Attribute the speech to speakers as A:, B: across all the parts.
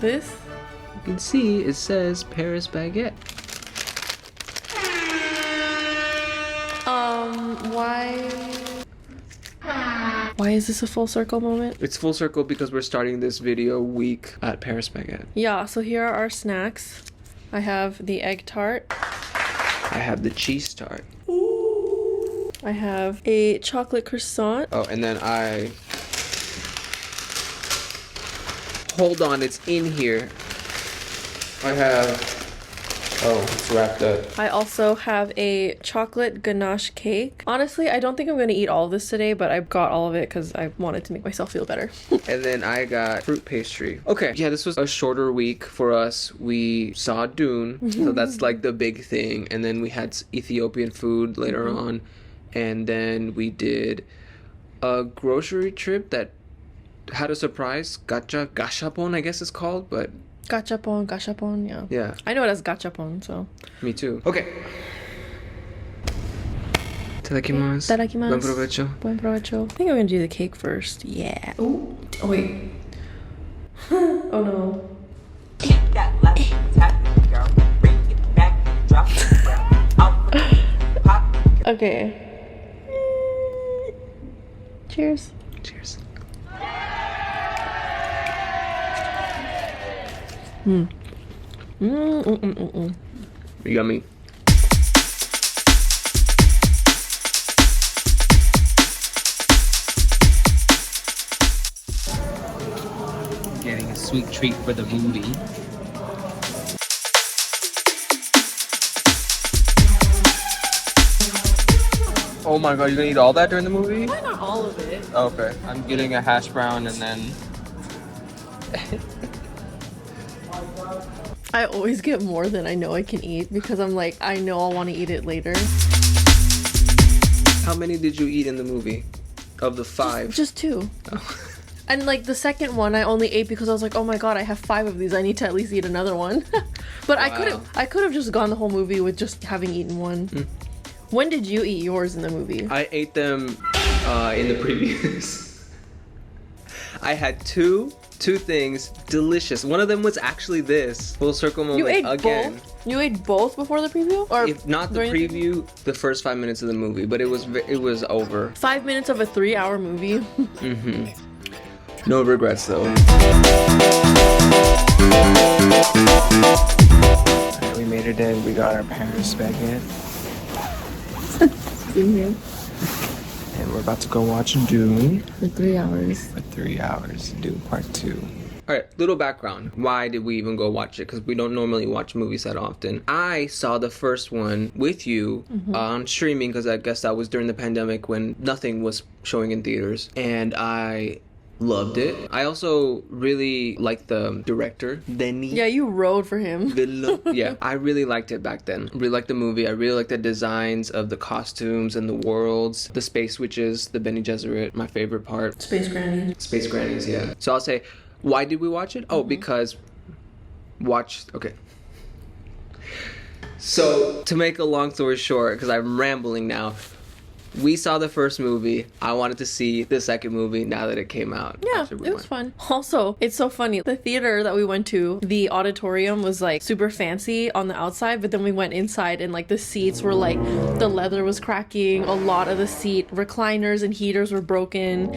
A: This?
B: You can see it says Paris baguette.
A: Why is this a full circle moment?
B: It's full circle because we're starting this video week at Paris baguette.
A: Yeah, so here are our snacks. I have the egg tart.
B: I have the cheese tart.
A: I have a chocolate croissant.
B: Oh, and then hold on, it's in here. I have... Oh, it's wrapped up.
A: I also have a chocolate ganache cake. Honestly, I don't think I'm going to eat all of this today, but I got all of it because I wanted to make myself feel better.
B: And then I got fruit pastry. Okay, yeah, this was a shorter week for us. We saw Dune, so that's like the big thing. And then we had Ethiopian food later on. And then we did a grocery trip that had a surprise. Gashapon, I guess it's called, but...
A: Gachapon, yeah.
B: Yeah.
A: I know it as gachapon, so.
B: Me too. Okay. Itadakimasu.
A: Itadakimasu.
B: Buen provecho.
A: Buen provecho. I think I'm gonna do the cake first. Yeah. Ooh. Oh, wait. Oh, no.
C: Keep that left tap, girl. Bring it back, drop it down. Out the pop.
A: Okay. Cheers.
B: Cheers. Yummy. Getting a sweet treat for the movie. Oh my god, you're gonna eat all that during the movie?
A: Why not all of it?
B: Okay, I'm getting a hash brown and then...
A: I always get more than I know I can eat because I'm like, I know I'll want to eat it later.
B: How many did you eat in the movie? Of the 5?
A: Just 2.
B: Oh.
A: And like the second one I only ate because I was like, oh my god, I have 5 of these. I need to at least eat another one. But
B: Wow.
A: I could have just gone the whole movie with just having eaten one. When did you eat yours in the movie?
B: I ate them in the previous. I had two things, delicious. One of them was actually this full circle moment
A: You ate
B: again.
A: both? You ate both before the preview? Or
B: If not the
A: during
B: preview, the first 5 minutes of the movie, but it was over.
A: 5 minutes of a 3-hour movie.
B: No regrets though. Alright, we made it in. We got our Paris baguette. And we're about to go watch Dune.
A: For 3 hours.
B: For 3 hours. Dune Part 2. Alright, little background. Why did we even go watch it? Because we don't normally watch movies that often. I saw the first one with you on streaming because I guess that was during the pandemic when nothing was showing in theaters. And I loved it. I also really liked the director, Denis.
A: Yeah, you rode for him.
B: Yeah, I really liked it back then. Really liked the movie. I really liked the designs of the costumes and the worlds. The space witches, the Bene Gesserit, my favorite part.
A: Space Granny.
B: Space grannies, yeah. So I'll say, why did we watch it? Oh, because okay. So to make a long story short, because I'm rambling now, we saw the first movie. I wanted to see the second movie now that it came out.
A: Yeah, it was fun. Also, it's so funny. The theater that we went to, the auditorium was like super fancy on the outside, but then we went inside and like the seats were like, the leather was cracking. A lot of the seat recliners and heaters were broken.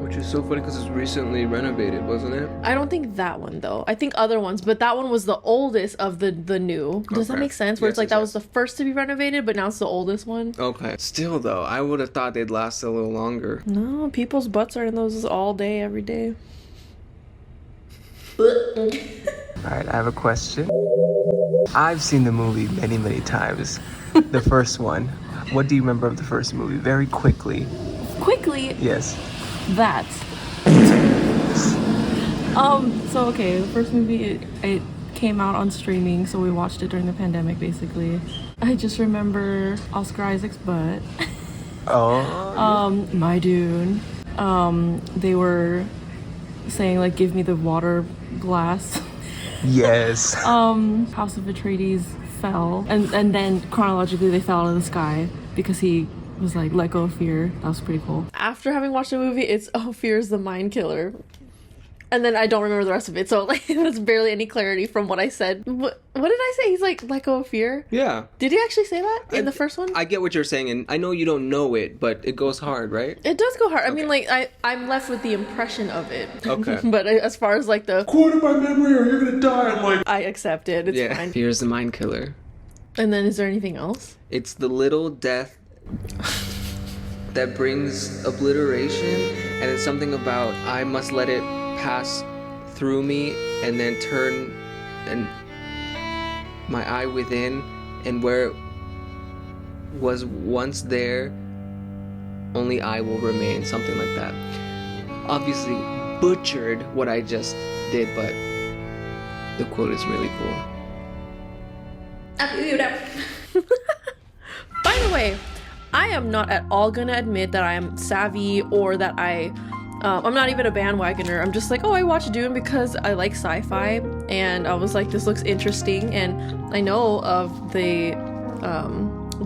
B: Which is so funny because it's recently renovated, wasn't it?
A: I don't think that one though. I think other ones, but that one was the oldest of the new. Does that
B: Okay.
A: make sense? Where
B: Yes,
A: it's like
B: yes,
A: that
B: yes.
A: was the first to be renovated, but now it's the oldest one.
B: Okay. Still though, I would have thought they'd last a little longer.
A: No, people's butts are in those all day, every day.
B: Alright, I have a question. I've seen the movie many, many times. The first one. What do you remember of the first movie? Very quickly.
A: Quickly,
B: Yes.
A: that. So okay, the first movie, it came out on streaming, so we watched it during the pandemic, basically. I just remember Oscar Isaac's butt.
B: Oh.
A: My Dune. They were saying like, give me the water glass.
B: Yes.
A: House of Atreides fell, and then chronologically they fell out of the sky because he was like, let go of fear. That was pretty cool. After having watched the movie, it's, oh, fear is the mind killer. And then I don't remember the rest of it. So like that's barely any clarity from what I said. What did I say? He's like, let go of fear?
B: Yeah.
A: Did he actually say that in the first one?
B: I get what you're saying, and I know you don't know it, but it goes hard, right?
A: It does go hard. I mean, like, I'm left with the impression of it.
B: Okay.
A: But as far as like the
D: Quote in my memory or you're gonna die. I'm like,
A: I accept it. It's fine.
B: Fear's the mind killer.
A: And then is there anything else?
B: It's the little death that brings obliteration, and it's something about I must let it pass through me and then turn and my eye within, and where it was once there, only I will remain, something like that. Obviously butchered what I just did, but the quote is really cool.
A: By the way, I am not at all gonna admit that I am savvy or that I'm not even a bandwagoner. I'm just like, oh, I watched Dune because I like sci-fi, and I was like, this looks interesting, and I know of the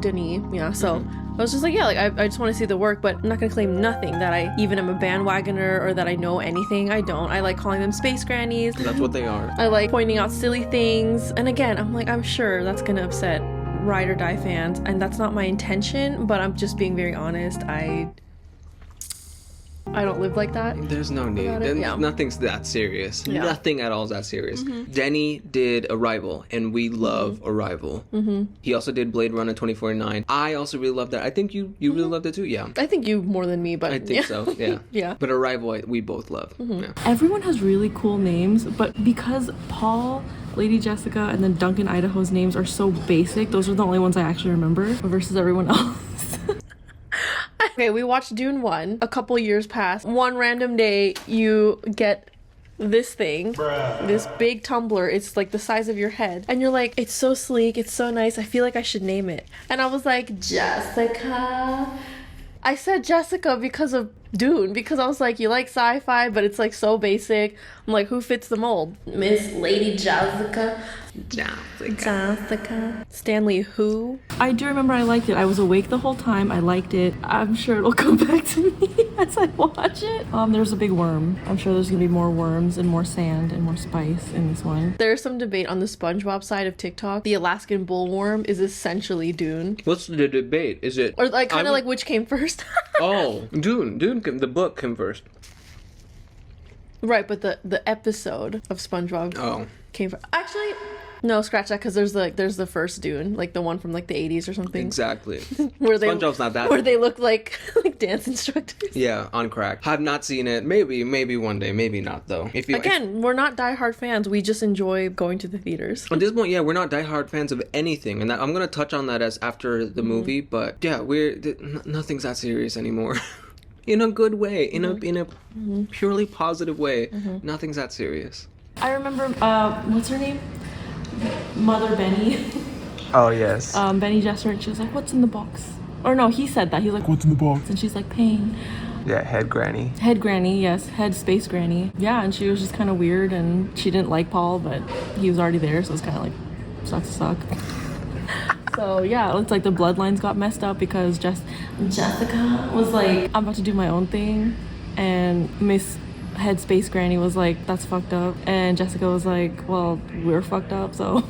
A: Denis, yeah. So I was just like, yeah, like I just want to see the work, but I'm not gonna claim nothing that I even am a bandwagoner or that I know anything. I don't. I like calling them space grannies.
B: That's what they are.
A: I like pointing out silly things, and again, I'm like, I'm sure that's gonna upset ride or die fans, and that's not my intention, but I'm just being very honest. I don't live like that.
B: There's no need.
A: Yeah.
B: Nothing's that serious.
A: Yeah.
B: Nothing at all is that serious. Denny did Arrival, and we love Arrival. He also did Blade Runner 2049. I also really love that. I think you really loved it too. Yeah.
A: I think you more than me, but
B: I think so. Yeah.
A: Yeah.
B: But Arrival, we both love. Yeah.
E: Everyone has really cool names, but because Paul, Lady Jessica, and then Duncan Idaho's names are so basic, those are the only ones I actually remember versus everyone else.
A: Okay, we watched Dune 1. A couple years pass. One random day, you get this thing, this big tumbler. It's like the size of your head. And you're like, it's so sleek, it's so nice, I feel like I should name it. And I was like, Jessica. I said Jessica because of Dune, because I was like, you like sci-fi, but it's like so basic. I'm like, who fits the mold? Miss Lady Jessica. Jessica. Stanley who?
E: I do remember I liked it. I was awake the whole time. I liked it. I'm sure it'll come back to me as I watch it. There's a big worm. I'm sure there's gonna be more worms and more sand and more spice in this one.
A: There's some debate on the SpongeBob side of TikTok. The Alaskan bullworm is essentially Dune.
B: What's the debate? Is it...
A: Or like kind of like which came first.
B: Oh, Dune. The book came first.
A: Right, but the episode of SpongeBob came first. Actually, no, scratch that, because there's the first Dune, like the one from like the 80s or something.
B: Exactly.
A: Where they
B: SpongeBob's not that.
A: Where they look like dance instructors.
B: Yeah, on crack. Have not seen it. Maybe one day. Maybe not though.
A: We're not diehard fans. We just enjoy going to the theaters.
B: At this point, yeah, we're not diehard fans of anything, and I'm gonna touch on that as after the movie. But yeah, nothing's that serious anymore. In a good way, in a purely positive way. Nothing's that serious.
E: I remember, what's her name? Mother Benny.
D: oh yes.
E: Benny Gesserit, she was like, what's in the box? Or no, he said that. He's like,
D: What's in the box?
E: and she's like, pain.
D: Yeah, head granny.
E: Head granny, yes. Head space granny. Yeah, and she was just kind of weird, and she didn't like Paul, but he was already there, so it's kind of like, sucks to suck. So yeah, it's like the bloodlines got messed up because Jessica was like, I'm about to do my own thing, and Miss Head Space Granny was like, that's fucked up, and Jessica was like, well, we're fucked up, so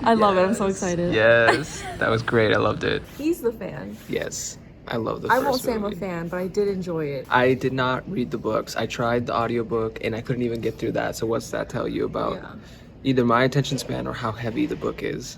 E: I love it. I'm so excited.
D: Yes, that was great. I loved it.
E: He's the fan.
B: Yes, I love the
E: I
B: first
E: won't say I'm a
B: movie.
E: fan, but I did enjoy it.
B: I did not read the books. I tried the audiobook and I couldn't even get through that. So what's that tell you about either my attention span or how heavy the book is?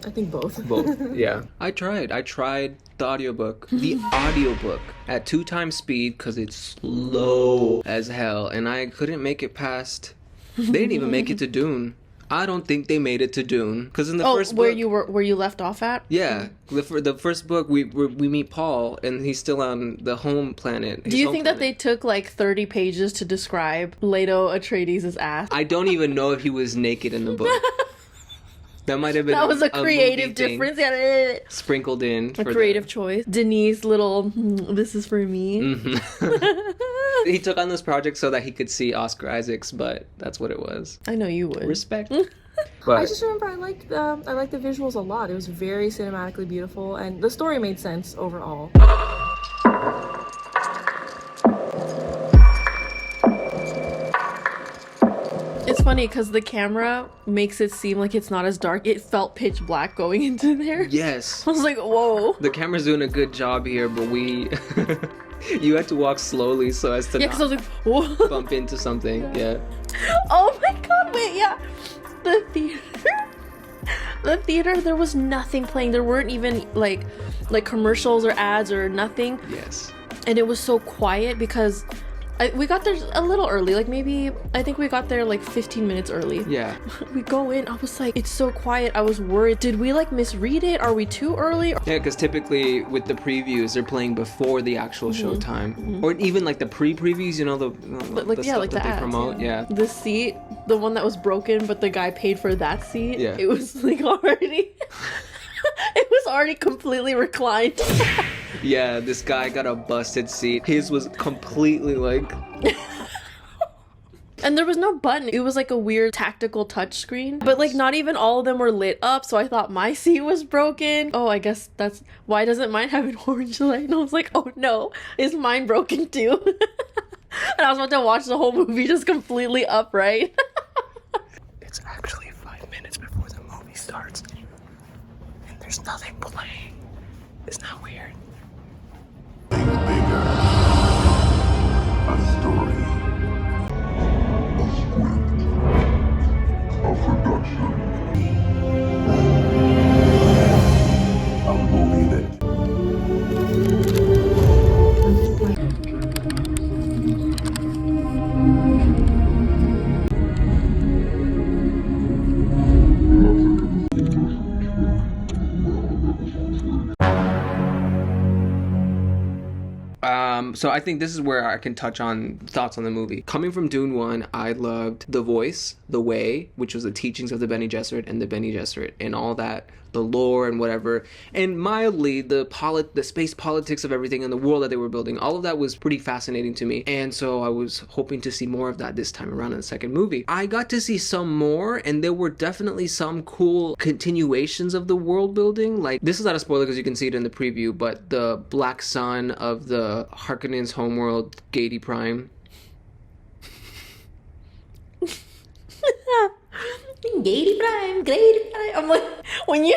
E: I think both.
B: Both, yeah. I tried the audiobook. The audiobook at 2 times speed because it's slow as hell. And I couldn't make it past... They didn't even make it to Dune. I don't think they made it to Dune. Because in the first book...
A: where you left off at?
B: Yeah. The first book, we meet Paul, and he's still on the home planet.
A: Do you think that they took like 30 pages to describe Leto Atreides' ass?
B: I don't even know if he was naked in the book. That might have been
A: That was a creative
B: movie thing
A: difference. Yeah,
B: sprinkled in.
A: a creative choice. Denise little, this is for me.
B: He took on this project so that he could see Oscar Isaacs, but that's what it was.
A: I know you would.
B: Respect.
E: I
B: But
E: just remember I liked the visuals a lot. It was very cinematically beautiful, and the story made sense overall.
A: it's funny because the camera makes it seem like it's not as dark. It felt pitch black going into there.
B: Yes.
A: I was like, whoa.
B: The camera's doing a good job here, but we... You had to walk slowly so as to
A: Yeah, because I was
B: not
A: like, whoa.
B: bump into something. Yeah.
A: Oh my god, wait, yeah. The theater. The theater, there was nothing playing. There weren't even like commercials or ads or nothing.
B: Yes.
A: And it was so quiet because we got there a little early. Like maybe, I think we got there like 15 minutes early.
B: Yeah.
A: We go in, I was like, it's so quiet. I was worried. Did we like misread it? Are we too early?
B: Yeah, because typically with the previews, they're playing before the actual showtime. Or even like the pre-previews, you know, the stuff
A: like
B: that
A: the
B: they
A: ads,
B: promote. Yeah.
A: The seat, the one that was broken, but the guy paid for that seat.
B: Yeah.
A: It was like already, it was already completely reclined.
B: Yeah, this guy got a busted seat. His was completely like...
A: And there was no button. It was like a weird tactical touch screen. But like not even all of them were lit up, so I thought my seat was broken. Oh, I guess that's... Why doesn't mine have an orange light? And I was like, oh no, is mine broken too? And I was about to watch the whole movie just completely upright.
B: It's actually 5 minutes before the movie starts. And there's nothing playing. Isn't that weird?
F: Bigger. A story. A script. A production. A movie that...
B: So I think this is where I can touch on thoughts on the movie. Coming from Dune 1, I loved the voice, the way, which was the teachings of the Bene Gesserit and the Bene Gesserit and all that, the lore and whatever, and mildly the space politics of everything in the world that they were building. All of that was pretty fascinating to me, and so I was hoping to see more of that this time around in the second movie. I got to see some more, and there were definitely some cool continuations of the world building. Like, this is not a spoiler because you can see it in the preview, but the black sun of the Harkonnens' homeworld, Gady Prime.
A: Gady Prime, Grady Prime. I'm like, when you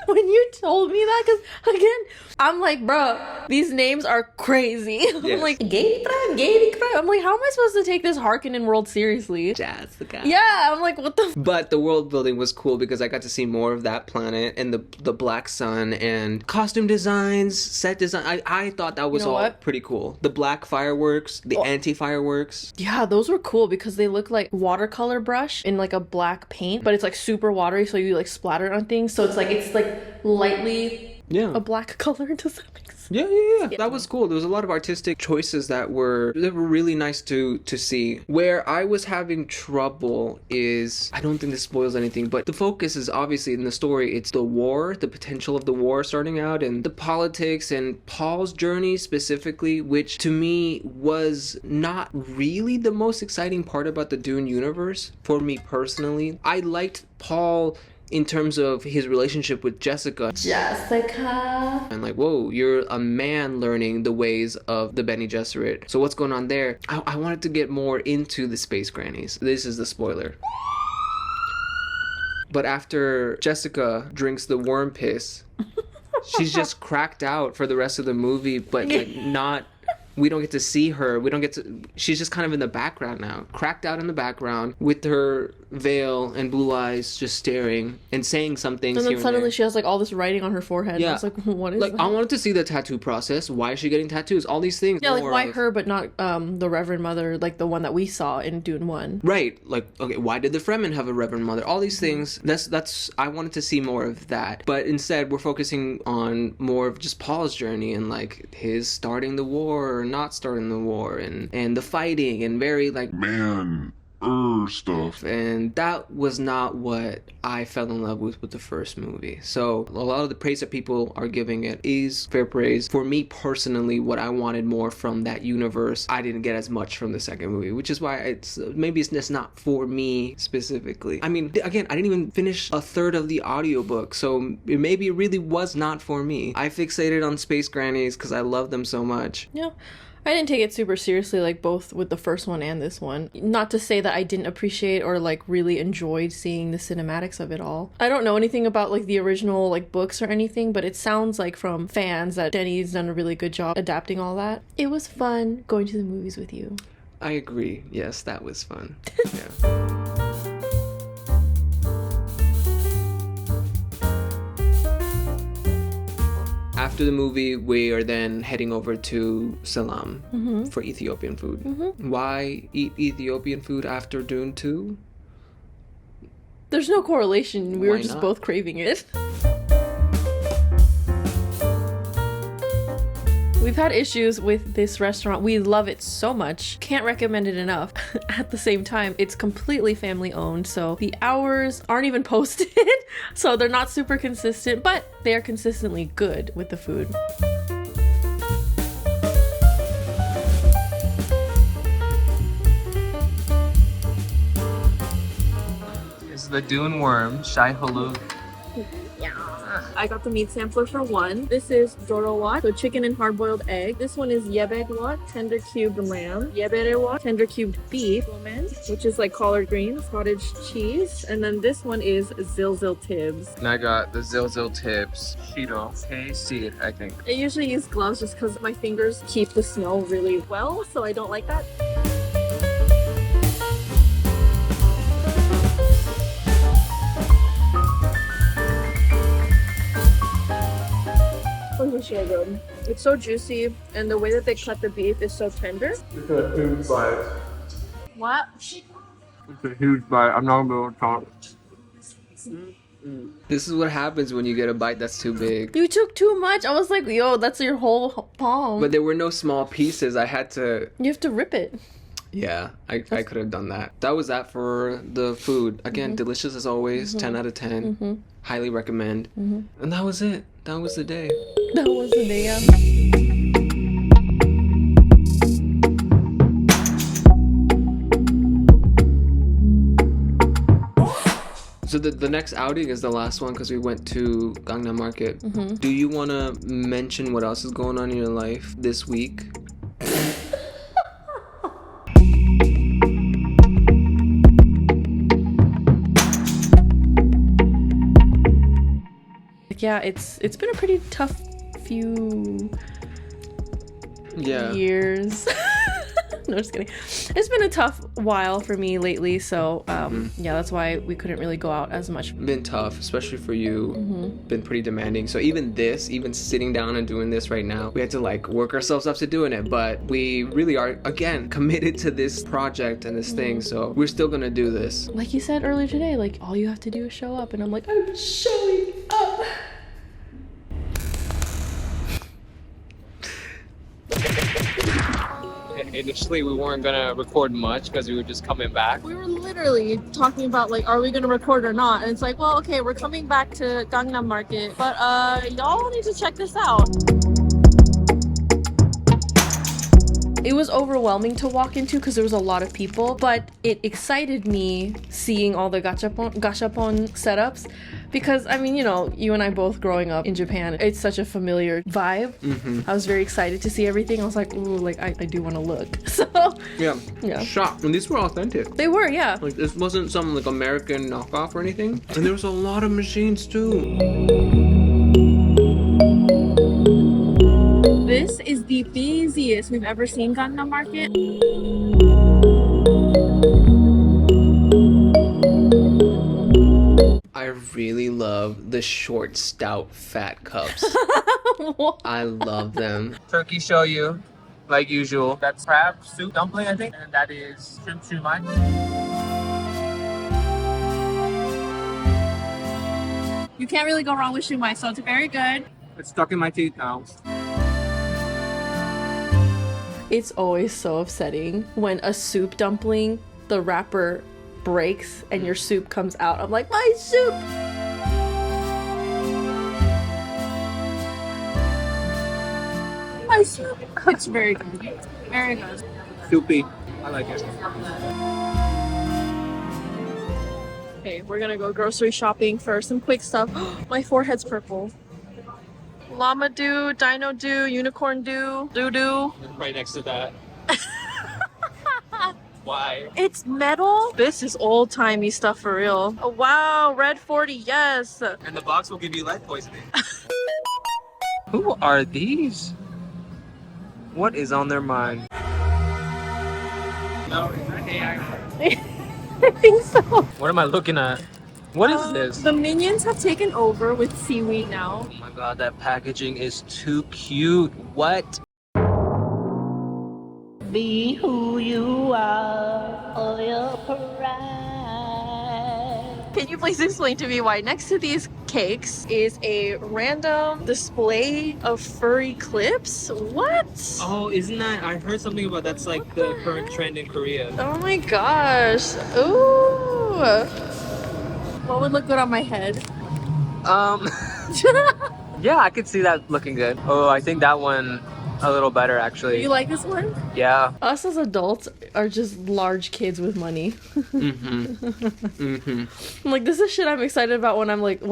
A: when you told me that, because again, I'm like, bro, these names are crazy.
B: Yes.
A: I'm like, Gady Prime, Gady Prime. I'm like, how am I supposed to take this Harkonnen world seriously?
B: Jazz, the guy.
A: Yeah, I'm like, what the
B: But the world building was cool because I got to see more of that planet and the black sun and costume designs, set design. I thought that was
A: You know
B: all
A: what?
B: pretty cool. The black fireworks, the anti-fireworks.
A: Yeah, those were cool because they look like watercolor brush in like a black paint, but it's like super watery, so you like splatter it on things. So it's like lightly
B: Yeah.
A: a black color. Does that make sense?
B: Yeah. That was cool. There was a lot of artistic choices that were really nice to see. Where I was having trouble is, I don't think this spoils anything, but the focus is obviously in the story, it's the war, the potential of the war starting out, and the politics and Paul's journey specifically, which to me was not really the most exciting part about the Dune universe for me personally. I liked Paul in terms of his relationship with Jessica. And like, whoa, you're a man learning the ways of the Bene Gesserit. So what's going on there? I wanted to get more into the space grannies. This is the spoiler. But after Jessica drinks the worm piss, she's just cracked out for the rest of the movie, but like not... We don't get to see her. She's just kind of in the background now. Cracked out in the background with her veil and blue eyes just staring and saying some things
A: And
B: here
A: then suddenly
B: and there.
A: she has like all this writing on her forehead.
B: Yeah.
A: I was like, what is that?
B: I wanted to see the tattoo process. Why is she getting tattoos? All these things.
A: Yeah, like
B: more
A: why
B: of-
A: her but not the Reverend Mother, like the one that we saw in Dune 1.
B: Right. Like, okay, why did the Fremen have a Reverend Mother? All these things. That's I wanted to see more of that. But instead we're focusing on more of just Paul's journey and like his starting the war or not starting the war and the fighting and very like
F: stuff.
B: and that was not what I fell in love with the first movie. So a lot of the praise that people are giving it is fair praise. For me personally, what I wanted more from that universe, I didn't get as much from the second movie, which is why it's just not for me specifically. I mean, again, I didn't even finish a third of the audiobook, so it really was not for me. I fixated on Space Grannies because I love them so much.
A: Yeah. I didn't take it super seriously, like both with the first one and this one. Not to say that I didn't appreciate or like really enjoyed seeing the cinematics of it all. I don't know anything about like the original like books or anything, but it sounds like from fans that Denny's done a really good job adapting all that. It was fun going to the movies with you.
B: I agree. Yes, that was fun. Yeah. After the movie, we are then heading over to Selam for Ethiopian food. Why eat Ethiopian food after Dune 2?
A: There's no correlation. We were
B: Why
A: just
B: not?
A: both craving it. We've had issues with this restaurant. We love it so much. Can't recommend it enough. At the same time, it's completely family owned, so the hours aren't even posted. So they're not super consistent, but they are consistently good with the food.
D: This is the dune worm, shai hulud.
E: I got the meat sampler for one. This is dorowat, so chicken and hard-boiled egg. This one is yebegwat, tender cubed lamb. Yeberewat, tender cubed beef. Which is like collard greens, cottage cheese. And then this one is zilzil tibs.
D: And I got the zilzil tips, shiro, hey seed, I think.
E: I usually use gloves just because my fingers keep the snow really well, so I don't like that. This is so good. It's so juicy, and the way that they cut the beef is so tender.
D: It's a huge bite.
E: What?
D: It's a huge bite. I'm not gonna be able to talk.
B: This is what happens when you get a bite that's too big.
A: You took too much. I was like, yo, that's your whole palm.
B: But there were no small pieces. I had to...
A: You have to rip it.
B: Yeah, I could have done that. That was that for the food. Again, delicious as always. 10 out of 10. Highly recommend. And that was it. That was the day.
A: That was the day. Yeah.
B: So the next outing is the last one because we went to Gangnam Market. Do you want to mention what else is going on in your life this week?
A: Yeah, it's been a pretty tough few years. No, just kidding. It's been a tough while for me lately, so yeah, that's why we couldn't really go out as much.
B: Been tough, especially for you. Been pretty demanding. So even sitting down and doing this right now, we had to like work ourselves up to doing it. But we really are, again, committed to this project and this thing. So we're still gonna do this.
A: Like you said earlier today, like all you have to do is show up, and I'm like, I'm showing up.
D: Initially, we weren't gonna record much because we were just coming back.
E: We were literally talking about like, are we gonna record or not? And it's like, well, okay, we're coming back to Gangnam Market, but y'all need to check this out.
A: It was overwhelming to walk into because there was a lot of people, but it excited me seeing all the gashapon setups because, I mean, you know, you and I both growing up in Japan, it's such a familiar vibe. I was very excited to see everything. I was like, ooh, like I do want to look. So
B: Yeah. Shocked. And these were authentic.
A: they were, yeah.
B: Like this wasn't some like American knockoff or anything. And there was a lot of machines too.
E: This is the busiest we've ever seen Gangnam Market.
B: I really love the short, stout, fat cups. I love them.
D: Turkey shoyu, like usual. That's crab soup dumpling, I think. And that is shrimp shumai.
E: You can't really go wrong with shumai, so it's very good.
D: It's stuck in my teeth now.
A: It's always so upsetting when a soup dumpling, the wrapper breaks and your soup comes out. I'm like, my soup!
E: My soup. It's very good. Very good.
D: Soupy. I like it.
E: Okay, we're gonna go grocery shopping for some quick stuff. My forehead's purple.
A: Llama do, dino do, unicorn do, doo.
D: Right next to that. Why?
A: It's metal. This is old timey stuff for real. Oh, wow, red 40, yes.
D: And the box will give you lead poisoning. Who are these? What is on their mind? No, it's not AI.
A: I think so.
D: What am I looking at? What is this?
A: The minions have taken over with seaweed now.
D: Oh my god, that packaging is too cute. What?
C: Be who you are for your pride.
A: Can you please explain to me why next to these cakes is a random display of furry clips? What?
D: Oh, isn't that? I heard something about that's like the current trend in Korea.
A: Oh my gosh. Ooh. What would look good on my head?
D: Yeah, I could see that looking good. Oh, I think that one a little better actually.
A: You like this one?
D: Yeah.
A: Us as adults are just large kids with money. I'm like, this is shit I'm excited about when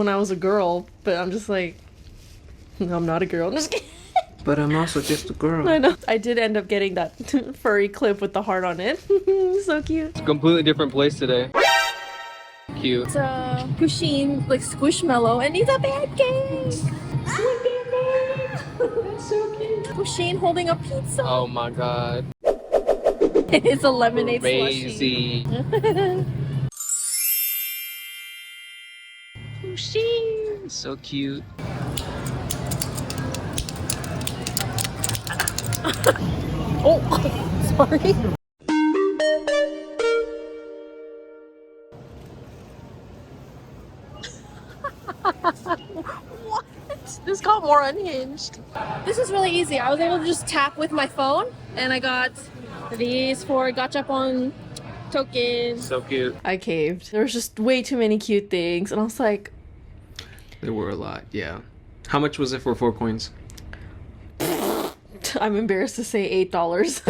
A: I was a girl, but I'm just like, no, I'm not a girl. I'm just kidding.
B: But I'm also just a girl.
A: I know. I did end up getting that furry clip with the heart on it. So cute.
D: It's a completely different place today. Cute.
A: It's a Pusheen, like Squishmallow, and he's a pancake. That's so cute. Pusheen holding a pizza.
D: Oh my god.
A: It's a lemonade
D: Crazy.
A: slushie.
D: Pusheen. So cute.
A: Oh, sorry. What? This got more unhinged. This is really easy. I was able to just tap with my phone, and I got these 4 gachapon tokens.
D: So cute.
A: I caved. There was just way too many cute things, and I was like,
B: There were a lot, yeah. How much was it for 4 coins?
A: I'm embarrassed to say $8.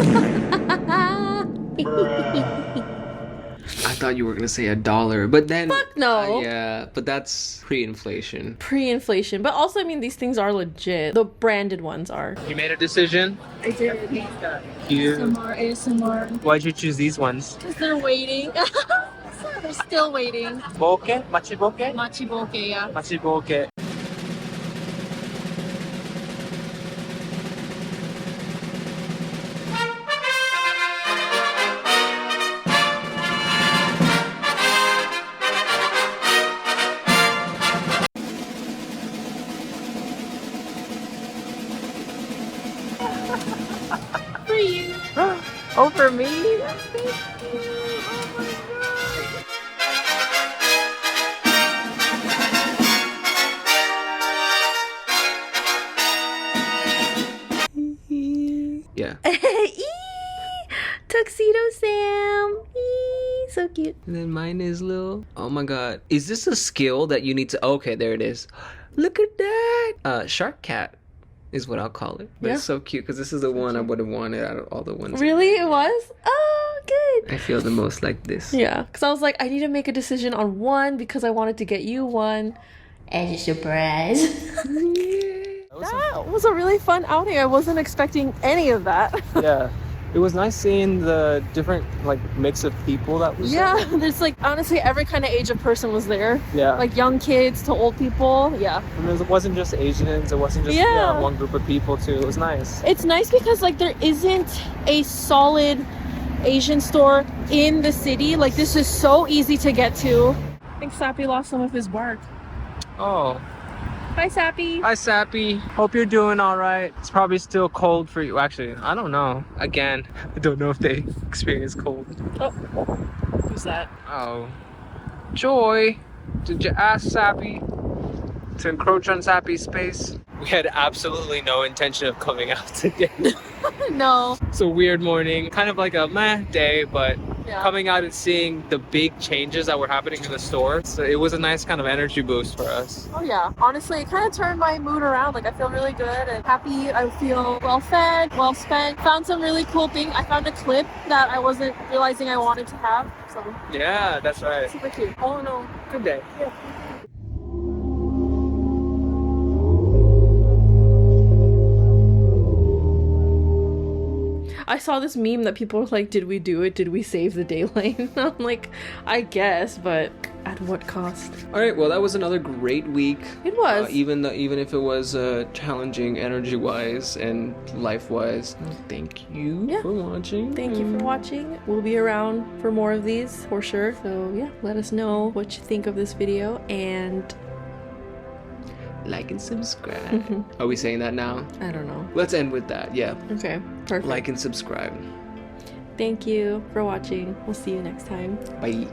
B: I thought you were gonna say $1, but then
A: Fuck no.
B: yeah, but that's pre-inflation.
A: Pre-inflation, but also, I mean, these things are legit. The branded ones are.
D: You made a decision?
A: I did.
D: Cute.
A: ASMR.
D: Why'd you choose these ones?
A: Because they're waiting. They're still waiting.
D: Boke? Machiboke?
A: Machiboke, yeah.
D: Machiboke.
A: For you.
D: Oh, for me?
A: Thank you. Oh my
B: Yeah.
A: god. Tuxedo Sam. So cute.
B: And then mine is little. Oh my god. Is this a skill that you need to okay, there it is. Look at that. Shark cat is what I'll call it. But
A: Yeah.
B: it's so cute because this is the one I would have wanted out of all the ones.
A: Really? It was? Oh, good.
B: I feel the most like this.
A: Yeah, because I was like, I need to make a decision on one because I wanted to get you one as a surprise. That was a really fun outing. I wasn't expecting any of that.
D: Yeah. It was nice seeing the different like mix of people that was
A: Yeah, there's like honestly every kind of age of person was there.
D: there. Yeah.
A: Like young kids to old people. Yeah.
D: And it wasn't just Asians, it wasn't just
A: Yeah.
D: one group of people too. It was nice.
A: It's nice because like there isn't a solid Asian store in the city. Like this is so easy to get to. I think Sappy lost some of his bark.
D: Oh.
A: Hi, Sappy.
D: Hi Sappy. Hope you're doing alright. It's probably still cold for you. Actually, I don't know. Again, I don't know if they experience cold.
A: Oh, who's that?
D: Oh. Joy, did you ask Sappy to encroach on Sappy's space? We had absolutely no intention of coming out today.
A: No.
D: It's a weird morning, kind of like a meh day, but
A: Yeah.
D: coming out and seeing the big changes that were happening in the store, so it was a nice kind of energy boost for us.
A: Oh yeah, honestly, it kind of turned my mood around. Like I feel really good and happy. I feel well fed, well spent. Found some really cool things. I found a clip that I wasn't realizing I wanted to have. So
D: Yeah, that's right.
A: super cute.
D: Oh no, good day.
A: I saw this meme that people were like, did we do it? Did we save the day lane? I'm like, I guess, but at what cost?
B: All right, well, that was another great week.
A: It was.
B: Even if it was challenging energy-wise and life-wise. Thank you for watching.
A: Thank you for watching. We'll be around for more of these for sure. So yeah, let us know what you think of this video and
B: like and subscribe. Are we saying that now?
A: I don't know.
B: Let's end with that. Yeah.
A: Okay, perfect.
B: Like and subscribe.
A: Thank you for watching. We'll see you next time.
B: Bye.